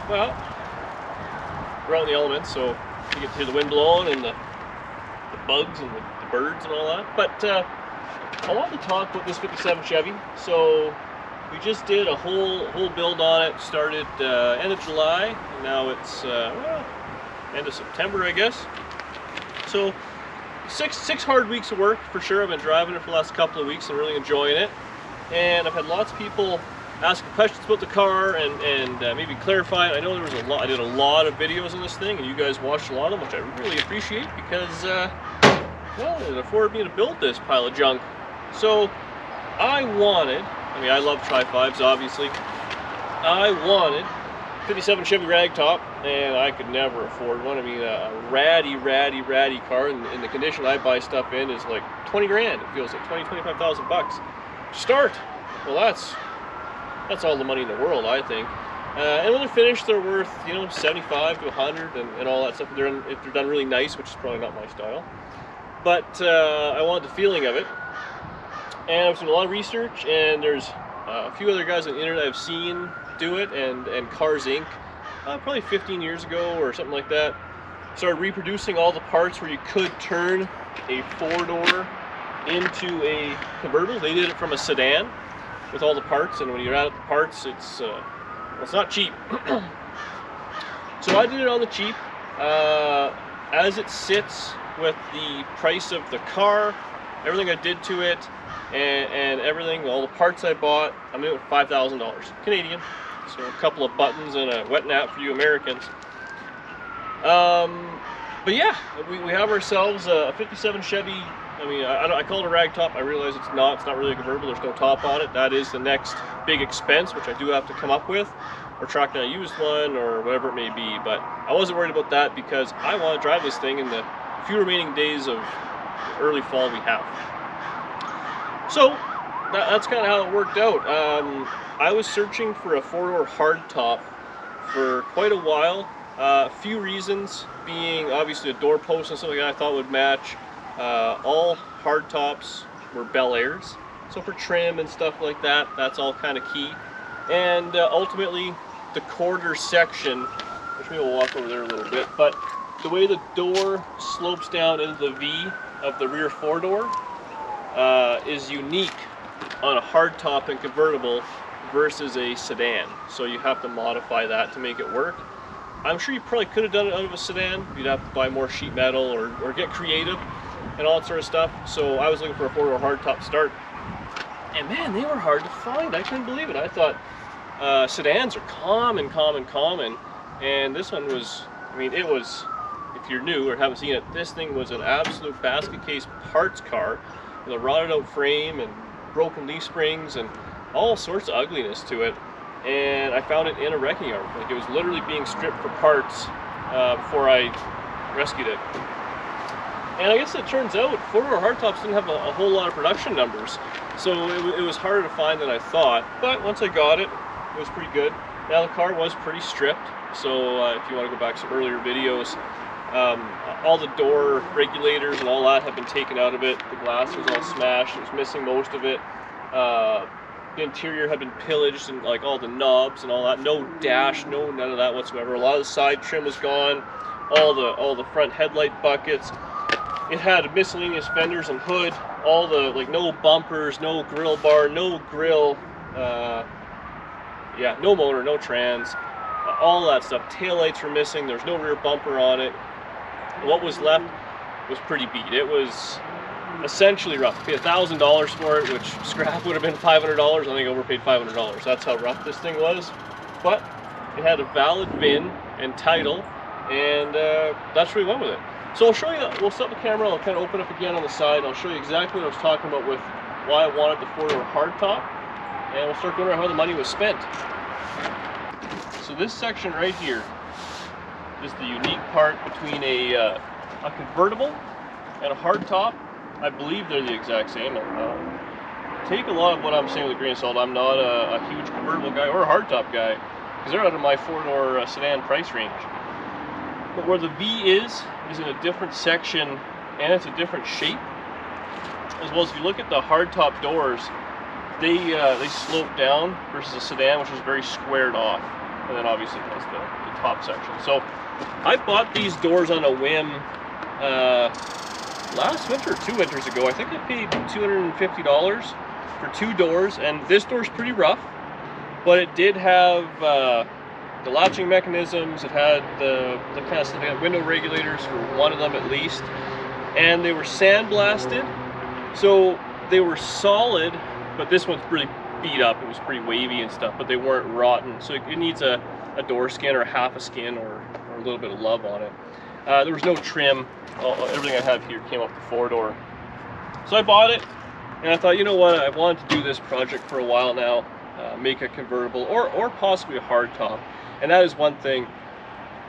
Well, we're out in the elements, so you get to hear the wind blowing and the bugs and the birds and all that. But I wanted to talk about this 57 Chevy. So we just did a whole build on it. Started end of July, and now it's well, end of September, I guess. So six hard weeks of work for sure. I've been driving it for the last couple of weeks and really enjoying it. And I've had lots of people asking questions about the car and maybe clarify it. I know there was a lot. I did a lot of videos on this thing, and you guys watched a lot of them, which I really appreciate because well, it afforded me to build this pile of junk. So I mean, I love Tri-5s, obviously. I wanted 57 Chevy Ragtop, and I could never afford one. I mean, a ratty car, and the condition I buy stuff in is like 20 grand. It feels like 25,000 bucks. Start. Well, that's all the money in the world, I think. And when they're finished, they're worth, you know, 75 to 100 and all that stuff. If they're done really nice, which is probably not my style. But I wanted the feeling of it. And I was doing a lot of research, and there's a few other guys on the internet I've seen do it, and Cars Inc. Probably 15 years ago or something like that, started reproducing all the parts where you could turn a four-door into a convertible. They did it from a sedan with all the parts, and when you're out of the parts, it's well, it's not cheap. So I did it on the cheap. As it sits with the price of the car, everything I did to it, and everything, all the parts I bought, I'm in with $5,000 Canadian. So a couple of buttons and a wet nap for you Americans. But yeah, we have ourselves a 57 Chevy. I mean, I call it a ragtop. I realize it's not really a convertible. There's no top on it. That is the next big expense, which I do have to come up with, or track down a used one, or whatever it may be. But I wasn't worried about that because I want to drive this thing in the few remaining days of early fall we have. So that's kind of how it worked out. I was searching for a four-door hardtop for quite a while. A few reasons being obviously a door post and something I thought would match. All hardtops were Belairs, so for trim and stuff like that, that's all kind of key. And ultimately, the quarter section, which maybe we'll walk over there a little bit, but the way the door slopes down into the V of the rear four-door is unique on a hardtop and convertible versus a sedan. So you have to modify that to make it work. I'm sure you probably could have done it out of a sedan. You'd have to buy more sheet metal or get creative and all that sort of stuff. So I was looking for a four-door hardtop start. And man, they were hard to find. I couldn't believe it. I thought sedans are common. And this one was, I mean, it was, if you're new or haven't seen it, this thing was an absolute basket case parts car with a rotted out frame and broken leaf springs and all sorts of ugliness to it. And I found it in a wrecking yard. Like, it was literally being stripped for parts before I rescued it. And I guess it turns out four-door hardtops didn't have a whole lot of production numbers, so it was harder to find than I thought. But once I got it, it was pretty good. Now the car was pretty stripped, so if you want to go back to some earlier videos, all the door regulators and all that have been taken out of it. The glass was all smashed. It was missing most of it. The interior had been pillaged, and like all the knobs and all that. No dash, none of that whatsoever. A lot of the side trim was gone. All the front headlight buckets. It had miscellaneous fenders and hood. All the, like, no bumpers, no grill bar, no grill. Yeah, no motor, no trans. All that stuff. Taillights were missing. There's no rear bumper on it. What was left was pretty beat. It was essentially rough. I paid $1,000 for it, which scrap would have been $500. I think I overpaid $500. That's how rough this thing was. But it had a valid VIN and title, and that's where we went with it. So I'll show you, we'll set the camera, I'll kind of open up again on the side, I'll show you exactly what I was talking about with why I wanted the four-door hardtop, and we'll start going over how the money was spent. So this section right here is the unique part between a convertible and a hardtop. I believe they're the exact same. Take a lot of what I'm saying with a grain of salt. I'm not a huge convertible guy or a hardtop guy, because they're out of my four-door sedan price range. But where the V is in a different section, and it's a different shape. As well as if you look at the hardtop doors, they slope down versus a sedan, which is very squared off. and then obviously it has the top section. So I bought these doors on a whim last winter or 2 winters ago. I think I paid $250 for 2 doors, and this door's pretty rough, but it did have the latching mechanisms. It had the kind of stuff. It had window regulators for one of them at least, and they were sandblasted, so they were solid, but this one's pretty beat up. It was pretty wavy and stuff, but they weren't rotten, so it needs a door skin or a half a skin or a little bit of love on it. There was no trim. Everything I have here came off the 4-door. So I bought it, and I thought, you know what, I wanted to do this project for a while now, make a convertible or possibly a hardtop. And that is one thing.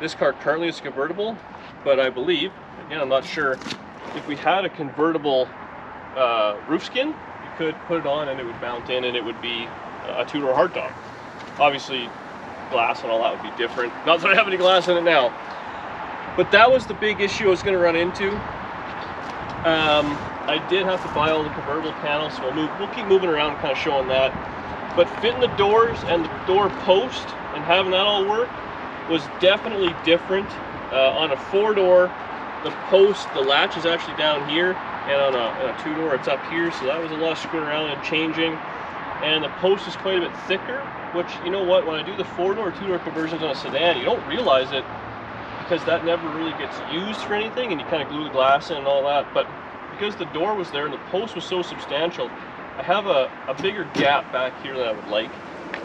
This car currently is convertible, but I believe, again, I'm not sure, if we had a convertible roof skin, you could put it on and it would mount in and it would be a 2-door hardtop. Obviously, glass and all that would be different. Not that I have any glass in it now. But that was the big issue I was going to run into. I did have to buy all the convertible panels, so we'll keep moving around, kind of showing that. But fitting the doors and the door post and having that all work was definitely different. On a 4-door, the post, the latch is actually down here, and on a 2-door, it's up here. So that was a lot of screwing around and changing. And the post is quite a bit thicker, which, you know what, when I do the 4-door, 2-door conversions on a sedan, you don't realize it, because that never really gets used for anything, and you kind of glue the glass in and all that. But because the door was there and the post was so substantial, I have a bigger gap back here than I would like.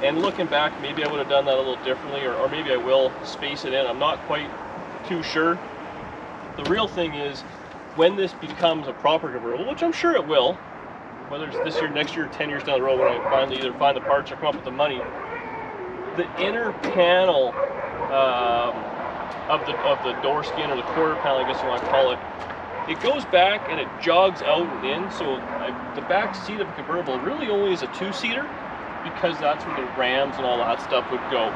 And looking back, maybe I would have done that a little differently, or maybe I will space it in. I'm not quite too sure. The real thing is, when this becomes a proper convertible, which I'm sure it will, whether it's this year, next year, 10 years down the road, when I finally either find the parts or come up with the money, the inner panel of the door skin, or the quarter panel, I guess you want to call it, it goes back and it jogs out and in. So the back seat of a convertible really only is a 2-seater, because that's where the rams and all that stuff would go.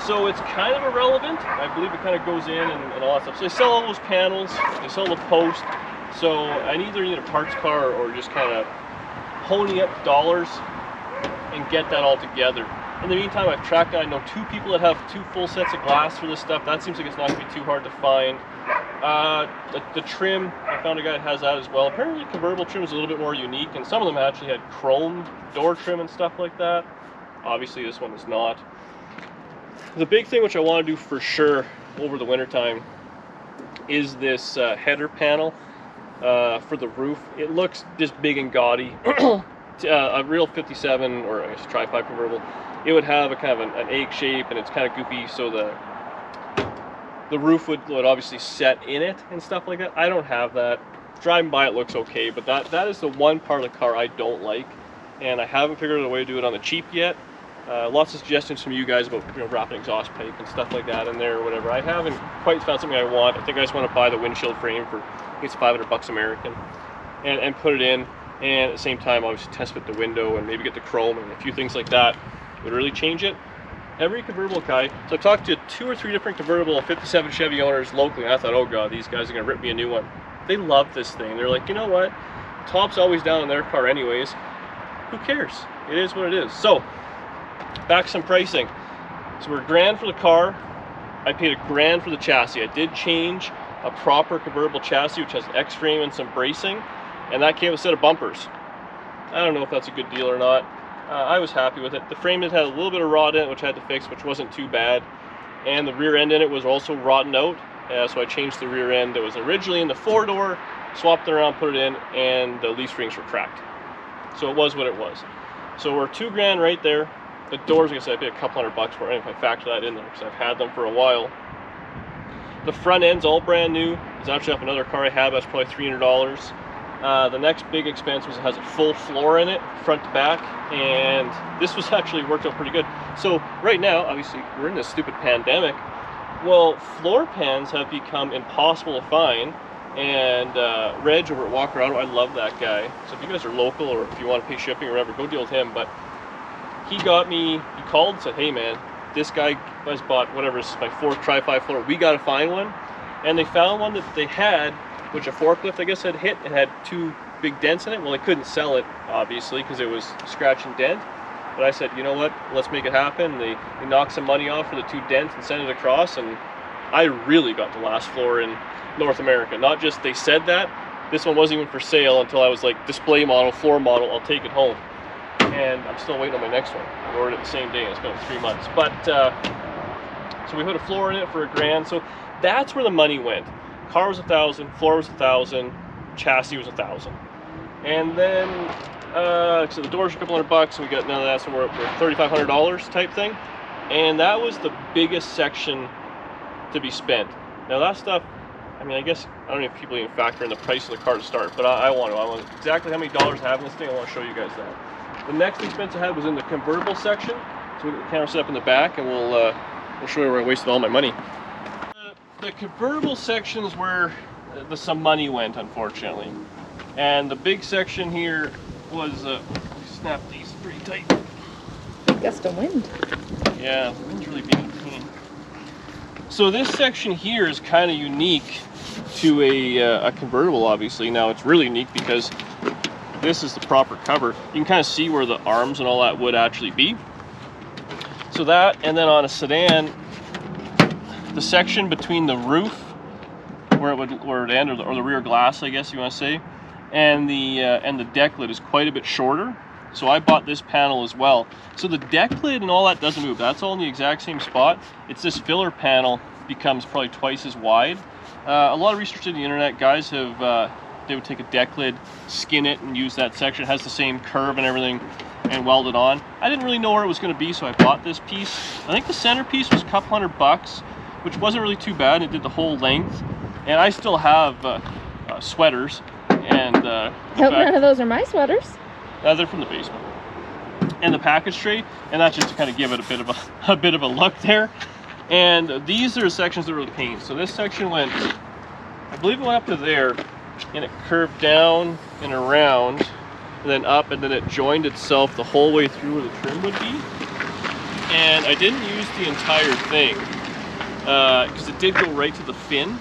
So it's kind of irrelevant. I believe it kind of goes in and all that stuff. So they sell all those panels, they sell the post. So I either need a parts car or just kind of pony up dollars and get that all together. In the meantime, I've tracked down, I know 2 people that have 2 full sets of glass for this stuff. That seems like it's not going to be too hard to find. The trim, I found a guy that has that as well. Apparently convertible trim is a little bit more unique, and some of them actually had chrome door trim and stuff like that. Obviously this one is not. The big thing which I want to do for sure over the winter time is this header panel for the roof. It looks just big and gaudy. A real 57, or I guess Tri-5 convertible, it would have a kind of an egg shape, and it's kind of goofy, so the roof would obviously set in it and stuff like that. I don't have that. Driving by it looks okay, but that is the one part of the car I don't like, and I haven't figured out a way to do it on the cheap yet. Lots of suggestions from you guys about, you know, wrapping exhaust pipe and stuff like that in there or whatever. I haven't quite found something I want. I think I just want to buy the windshield frame for, I think it's $500 American, and put it in, and at the same time obviously test fit the window and maybe get the chrome and a few things like that would really change it. Every convertible guy, so I talked to 2 or 3 different convertible 57 Chevy owners locally, and I thought, oh god, these guys are gonna rip me a new one. They love this thing. They're like, you know what, top's always down in their car anyways, who cares, it is what it is. So back some pricing. So we're $1,000 for the car. I paid $1,000 for the chassis. I did change a proper convertible chassis which has X-frame and some bracing, and that came with a set of bumpers. I don't know if that's a good deal or not. I was happy with it. The frame had a little bit of rot in it, which I had to fix, which wasn't too bad. And the rear end in it was also rotten out, so I changed the rear end. It was originally in the 4-door, swapped it around, put it in, and the leaf springs were cracked. So it was what it was. So we're $2,000 right there. The doors, like I said, I paid a couple $100 for it, if I factor that in there, because I've had them for a while. The front end's all brand new. It's actually off another car I had, that's probably $300. The next big expense was it has a full floor in it, front to back, and this was actually worked out pretty good. So right now, obviously, we're in this stupid pandemic. Well, floor pans have become impossible to find, and Reg over at Walker Auto, I love that guy. So if you guys are local, or if you want to pay shipping or whatever, go deal with him. But he got me, he called and said, hey man, this guy has bought, whatever, this is my 4th Tri-5 floor, we got to find one. And they found one that they had, which a forklift, I guess, had hit. It had 2 big dents in it. Well, they couldn't sell it, obviously, because it was scratch and dent. But I said, you know what, let's make it happen. They knocked some money off for the 2 dents and sent it across, and I really got the last floor in North America. Not just they said that, this one wasn't even for sale until I was like, display model, floor model, I'll take it home. And I'm still waiting on my next one. I ordered it the same day, and it's been 3 months. But, so we put a floor in it for $1,000. So that's where the money went. Car was $1,000, floor was $1,000, chassis was $1,000. And then, so the doors were a couple $100, so we got none of that, so we're $3,500 type thing. And that was the biggest section to be spent. Now that stuff, I mean, I guess, I don't know if people even factor in the price of the car to start, but I want exactly how many dollars I have in this thing. I want to show you guys that. The next expense I had was in the convertible section. So we got the camera set up in the back, and we'll show you where I wasted all my money. The convertible section is where some money went, unfortunately. And the big section here was, snap these pretty tight. Gust of wind. Yeah, the wind's really being a pain. So this section here is kind of unique to a convertible, obviously. Now it's really unique because this is the proper cover. You can kind of see where the arms and all that would actually be. So that, and then on a sedan, the section between the roof, where it would end, or the rear glass, I guess you want to say, and the deck lid is quite a bit shorter. So I bought this panel as well. So the deck lid and all that doesn't move. That's all in the exact same spot. It's this filler panel becomes probably twice as wide. A lot of research on the internet, guys have, they would take a deck lid, skin it, and use that section. It has the same curve and everything, and weld it on. I didn't really know where it was going to be, so I bought this piece. I think the center piece was a couple $100, which wasn't really too bad. It did the whole length. And I still have sweaters. And hope none of those are my sweaters. They're from the basement. And the package tray, and that's just to kind of give it a bit of a look there. And these are sections that were the pain. So this section went, I believe it went up to there, and it curved down and around, and then up, and then it joined itself the whole way through where the trim would be. And I didn't use the entire thing because it did go right to the fin.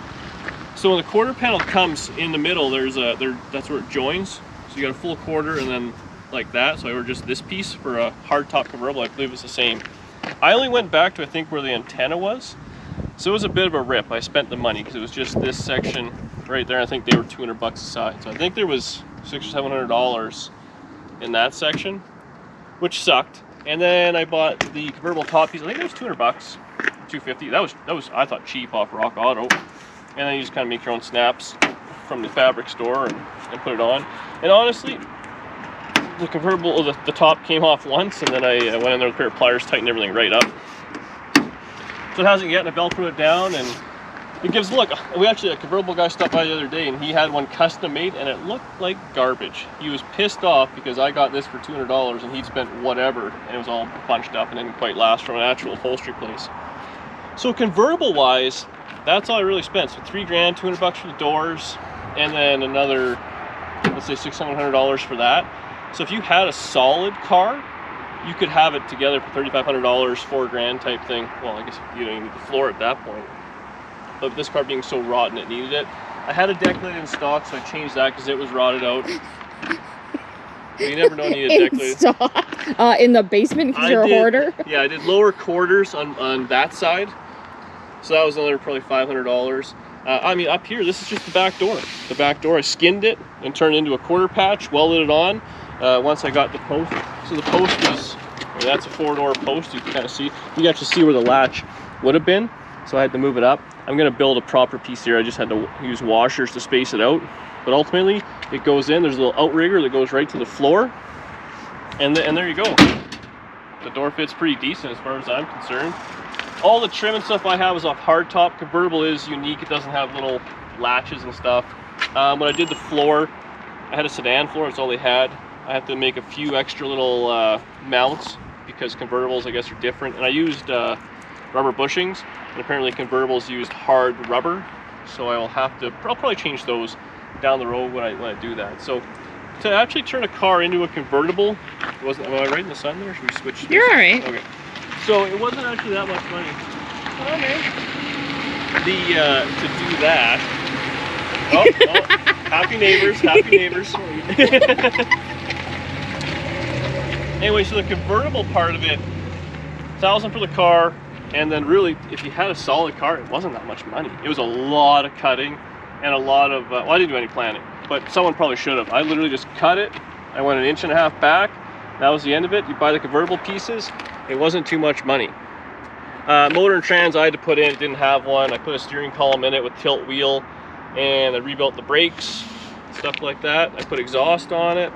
So when the quarter panel comes in the middle, that's where it joins. So you got a full quarter and then like that. So I ordered just this piece for a hardtop convertible. I believe it's the same. I only went back to, I think, where the antenna was. So it was a bit of a rip. I spent the money because it was just this section right there. I think they were $200 a side. So I think there was $600 or $700 in that section, which sucked. And then I bought the convertible top piece. I think it was $200, $250. That was I thought cheap off Rock Auto. And then you just kind of make your own snaps from the fabric store and put it on. And honestly, the convertible, the top came off once, and then I went in there with a pair of pliers, tightened everything right up. So it hasn't yet, and I Velcroed it down, and it gives, look, we actually, a convertible guy stopped by the other day, and he had one custom made, and it looked like garbage. He was pissed off because I got this for $200, and he'd spent whatever, and it was all bunched up and didn't quite last from an actual upholstery place. So convertible-wise, that's all I really spent. So $3 grand, $200 for the doors, and then another, let's say $600-700 for that. So if you had a solid car, you could have it together for $3,500, $4 grand type thing. Well, I guess you don't even need the floor at that point. But this car being so rotten, it needed it. I had a deck lid in stock, so I changed that because it was rotted out. But you never know when you need a deck lid. Stock? In the basement because you're a hoarder? Yeah, I did lower quarters on that side. So that was another probably $500. I mean, up here, this is just the back door. The back door, I skinned it and turned it into a quarter patch, welded it on once I got the post. So the post was, I mean, that's a 4-door post. You can kind of see, you can actually see where the latch would have been. So I had to move it up. I'm going to build a proper piece here. I just had to use washers to space it out. But ultimately, it goes in. There's a little outrigger that goes right to the floor. And there you go. The door fits pretty decent as far as I'm concerned. All the trim and stuff I have is off hardtop. Convertible is unique. It doesn't have little latches and stuff. When I did the floor, I had a sedan floor. That's all they had. I have to make a few extra little mounts because convertibles, I guess, are different. And I used rubber bushings, and apparently convertibles used hard rubber. So I'll probably change those down the road when I do that. So to actually turn a car into a convertible, am I right in the sun there? Should we switch? You're all right. Okay. So it wasn't actually that much money. Okay. To do that. Oh, happy neighbors, happy neighbors. Anyway, so the convertible part of it, $1,000 for the car, and then really, if you had a solid car, it wasn't that much money. It was a lot of cutting and a lot of, well, I didn't do any planning, but someone probably should have. I literally just cut it. I went 1.5 inches back. That was the end of it. You buy the convertible pieces. It wasn't too much money. Motor and trans I had to put in, didn't have one. I put a steering column in it with tilt wheel, and I rebuilt the brakes, stuff like that. I put exhaust on it.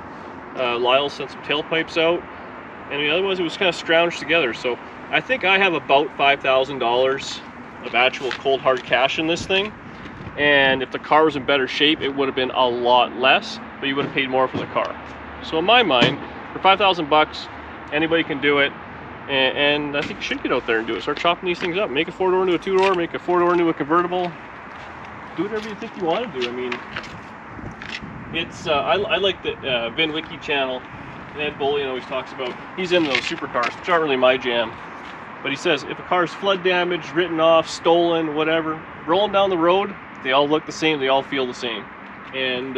Lyle sent some tailpipes out, and the other was, it was kind of scrounged together. So I think I have about $5,000 of actual cold hard cash in this thing. And if the car was in better shape, it would have been a lot less, but you would have paid more for the car. So in my mind, for 5,000 bucks, anybody can do it. And I think you should get out there and do it. Start chopping these things up. Make a 4-door into a 2-door, make a 4-door into a convertible. Do whatever you think you want to do. I mean, it's, I like the Vin Wiki channel. Ed Bullion always talks about, he's into those supercars, which aren't really my jam. But he says, if a car's flood damaged, written off, stolen, whatever, rolling down the road, they all look the same, they all feel the same. And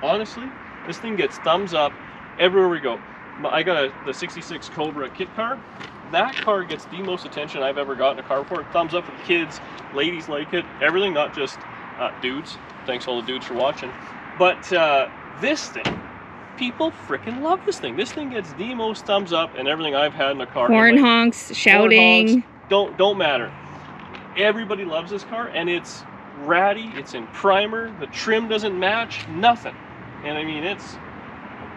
honestly, this thing gets thumbs up everywhere we go. I got the 66 Cobra kit car. That car gets the most attention I've ever gotten a car for. Thumbs up for the kids, ladies like it, everything, not just dudes. Thanks all the dudes for watching. But this thing, people freaking love this thing. This thing gets the most thumbs up and everything I've had in a car. Horn honks, shouting. Horn honks, don't matter. Everybody loves this car, and it's ratty, it's in primer, the trim doesn't match, nothing. And I mean, it's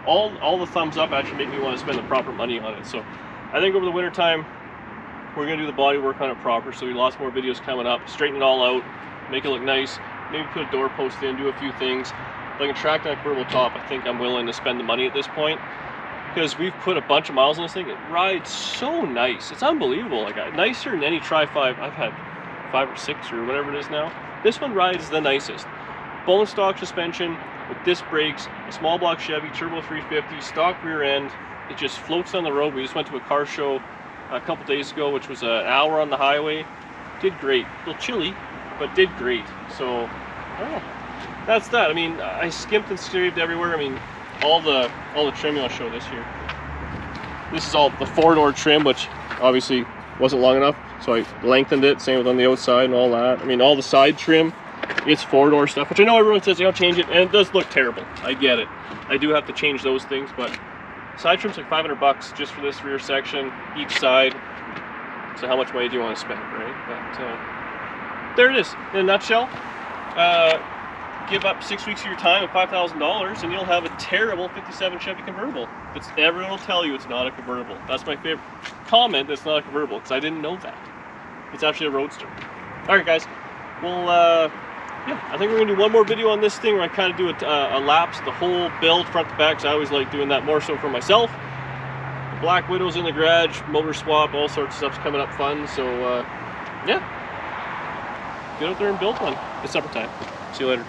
all the thumbs up actually make me want to spend the proper money on it. So I think over the winter time we're going to do the body work on it proper, so we lots more videos coming up, straighten it all out, make it look nice, maybe put a door post in, do a few things. If I can track that convertible top, I think I'm willing to spend the money at this point, because we've put a bunch of miles on this thing. It rides so nice, it's unbelievable. Like, nicer than any Tri-5 I've had, 5 or 6 or whatever it is now. This one rides the nicest. Bone stock suspension with disc brakes, a small block Chevy, turbo 350, stock rear end. It just floats on the road. We just went to a car show a couple days ago, which was an hour on the highway. Did great. A little chilly, but did great. So, oh, that's that. I mean, I skimped and saved everywhere. I mean, all the trim I'll show this here. This is all the 4-door trim, which obviously wasn't long enough, so I lengthened it. Same with on the outside and all that. I mean, all the side trim, it's 4-door stuff, which I know everyone says, you know, change it, and it does look terrible. I get it. I do have to change those things, but side trim's like 500 bucks just for this rear section, each side. So how much money do you want to spend, right? But there it is, in a nutshell. Give up 6 weeks of your time at $5,000 and you'll have a terrible 57 Chevy convertible. Everyone will tell you it's not a convertible. That's my favorite comment, that's not a convertible, because I didn't know that. It's actually a roadster. Alright guys, well, yeah, I think we're going to do one more video on this thing where I kind of do a lapse, the whole build front to back, because I always like doing that more so for myself. The Black Widow's in the garage, motor swap, all sorts of stuff's coming up fun, so yeah. Get out there and build one. It's supper time. See you later.